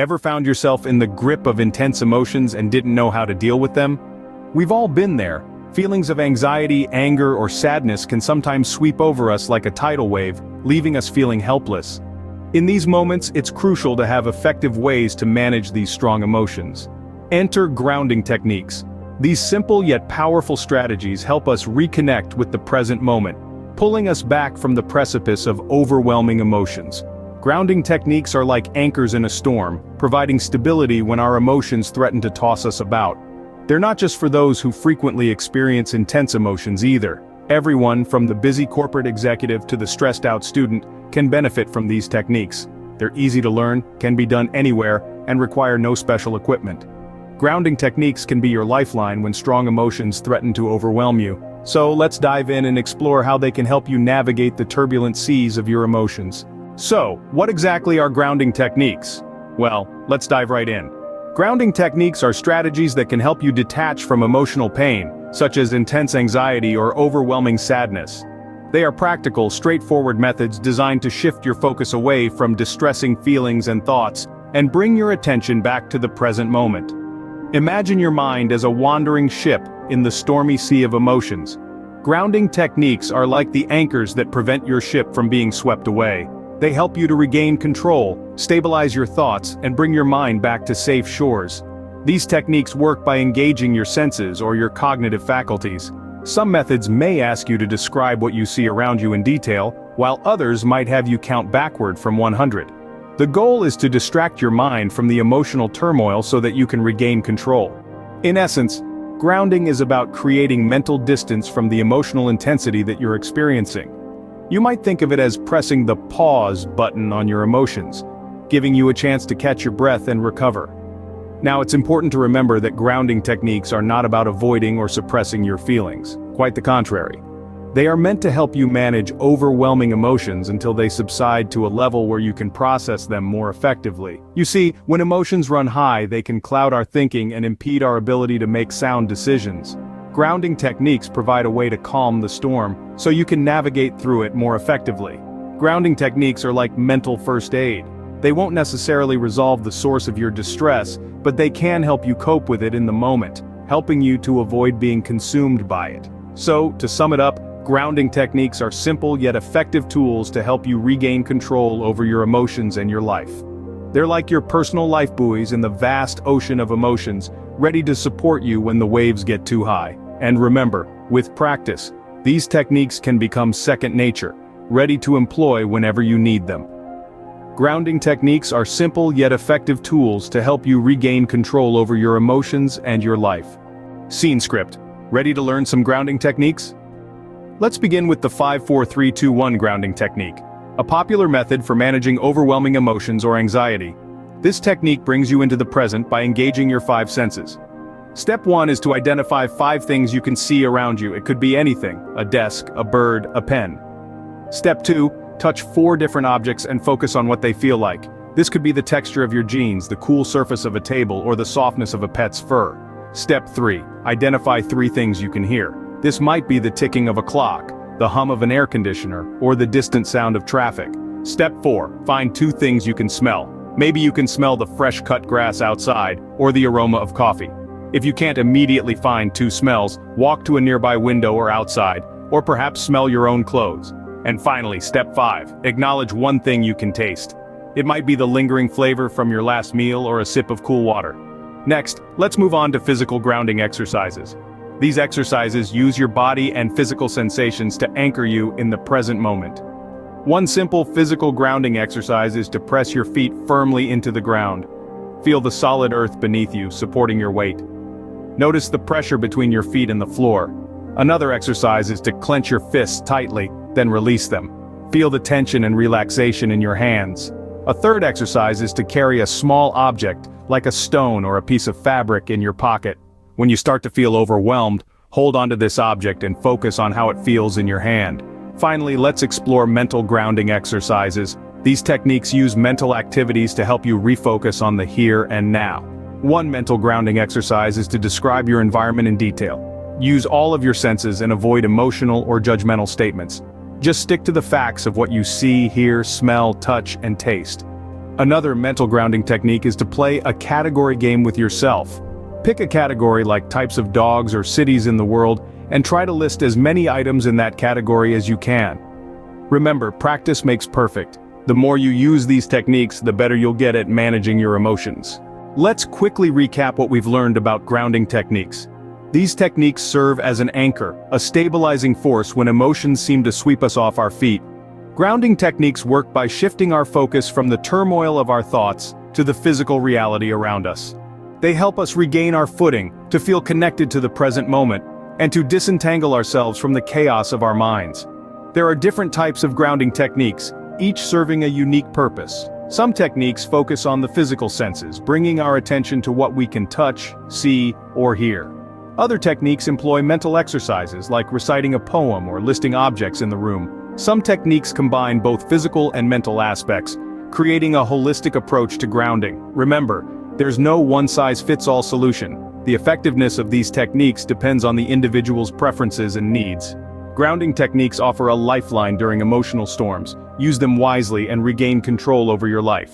Ever found yourself in the grip of intense emotions and didn't know how to deal with them? We've all been there. Feelings of anxiety, anger, or sadness can sometimes sweep over us like a tidal wave, leaving us feeling helpless. In these moments, it's crucial to have effective ways to manage these strong emotions. Enter grounding techniques. These simple yet powerful strategies help us reconnect with the present moment, pulling us back from the precipice of overwhelming emotions. Grounding techniques are like anchors in a storm, providing stability when our emotions threaten to toss us about. They're not just for those who frequently experience intense emotions either. Everyone, from the busy corporate executive to the stressed-out student, can benefit from these techniques. They're easy to learn, can be done anywhere, and require no special equipment. Grounding techniques can be your lifeline when strong emotions threaten to overwhelm you. So let's dive in and explore how they can help you navigate the turbulent seas of your emotions. So, what exactly are grounding techniques? Well, let's dive right in. Grounding techniques are strategies that can help you detach from emotional pain, such as intense anxiety or overwhelming sadness. They are practical, straightforward methods designed to shift your focus away from distressing feelings and thoughts, and bring your attention back to the present moment. Imagine your mind as a wandering ship in the stormy sea of emotions. Grounding techniques are like the anchors that prevent your ship from being swept away. They help you to regain control, stabilize your thoughts, and bring your mind back to safe shores. These techniques work by engaging your senses or your cognitive faculties. Some methods may ask you to describe what you see around you in detail, while others might have you count backward from 100. The goal is to distract your mind from the emotional turmoil so that you can regain control. In essence, grounding is about creating mental distance from the emotional intensity that you're experiencing. You might think of it as pressing the pause button on your emotions, giving you a chance to catch your breath and recover. Now, it's important to remember that grounding techniques are not about avoiding or suppressing your feelings. Quite the contrary. They are meant to help you manage overwhelming emotions until they subside to a level where you can process them more effectively. You see, when emotions run high, they can cloud our thinking and impede our ability to make sound decisions. Grounding techniques provide a way to calm the storm, so you can navigate through it more effectively. Grounding techniques are like mental first aid. They won't necessarily resolve the source of your distress, but they can help you cope with it in the moment, helping you to avoid being consumed by it. So, to sum it up, grounding techniques are simple yet effective tools to help you regain control over your emotions and your life. They're like your personal life buoys in the vast ocean of emotions, ready to support you when the waves get too high. And remember, with practice, these techniques can become second nature, ready to employ whenever you need them. Grounding techniques are simple yet effective tools to help you regain control over your emotions and your life. Scene script. Ready to learn some grounding techniques? Let's begin with the 5-4-3-2-1 grounding technique, a popular method for managing overwhelming emotions or anxiety. This technique brings you into the present by engaging your 5 senses. Step 1 is to identify 5 things you can see around you. It could be anything: a desk, a bird, a pen. Step 2, touch 4 different objects and focus on what they feel like. This could be the texture of your jeans, the cool surface of a table, or the softness of a pet's fur. Step 3, identify 3 things you can hear. This might be the ticking of a clock, the hum of an air conditioner, or the distant sound of traffic. Step 4, find 2 things you can smell. Maybe you can smell the fresh cut grass outside, or the aroma of coffee. If you can't immediately find 2 smells, walk to a nearby window or outside, or perhaps smell your own clothes. And finally, step 5, acknowledge 1 thing you can taste. It might be the lingering flavor from your last meal or a sip of cool water. Next, let's move on to physical grounding exercises. These exercises use your body and physical sensations to anchor you in the present moment. One simple physical grounding exercise is to press your feet firmly into the ground. Feel the solid earth beneath you, supporting your weight. Notice the pressure between your feet and the floor. Another exercise is to clench your fists tightly, then release them. Feel the tension and relaxation in your hands. A third exercise is to carry a small object, like a stone or a piece of fabric, in your pocket. When you start to feel overwhelmed, hold onto this object and focus on how it feels in your hand. Finally, let's explore mental grounding exercises. These techniques use mental activities to help you refocus on the here and now. One mental grounding exercise is to describe your environment in detail. Use all of your senses and avoid emotional or judgmental statements. Just stick to the facts of what you see, hear, smell, touch, and taste. Another mental grounding technique is to play a category game with yourself. Pick a category like types of dogs or cities in the world, and try to list as many items in that category as you can. Remember, practice makes perfect. The more you use these techniques, the better you'll get at managing your emotions. Let's quickly recap what we've learned about grounding techniques. These techniques serve as an anchor, a stabilizing force when emotions seem to sweep us off our feet. Grounding techniques work by shifting our focus from the turmoil of our thoughts to the physical reality around us. They help us regain our footing, to feel connected to the present moment, and to disentangle ourselves from the chaos of our minds. There are different types of grounding techniques, each serving a unique purpose. Some techniques focus on the physical senses, bringing our attention to what we can touch, see, or hear. Other techniques employ mental exercises like reciting a poem or listing objects in the room. Some techniques combine both physical and mental aspects, creating a holistic approach to grounding. Remember, there's no one-size-fits-all solution. The effectiveness of these techniques depends on the individual's preferences and needs. Grounding techniques offer a lifeline during emotional storms. Use them wisely and regain control over your life.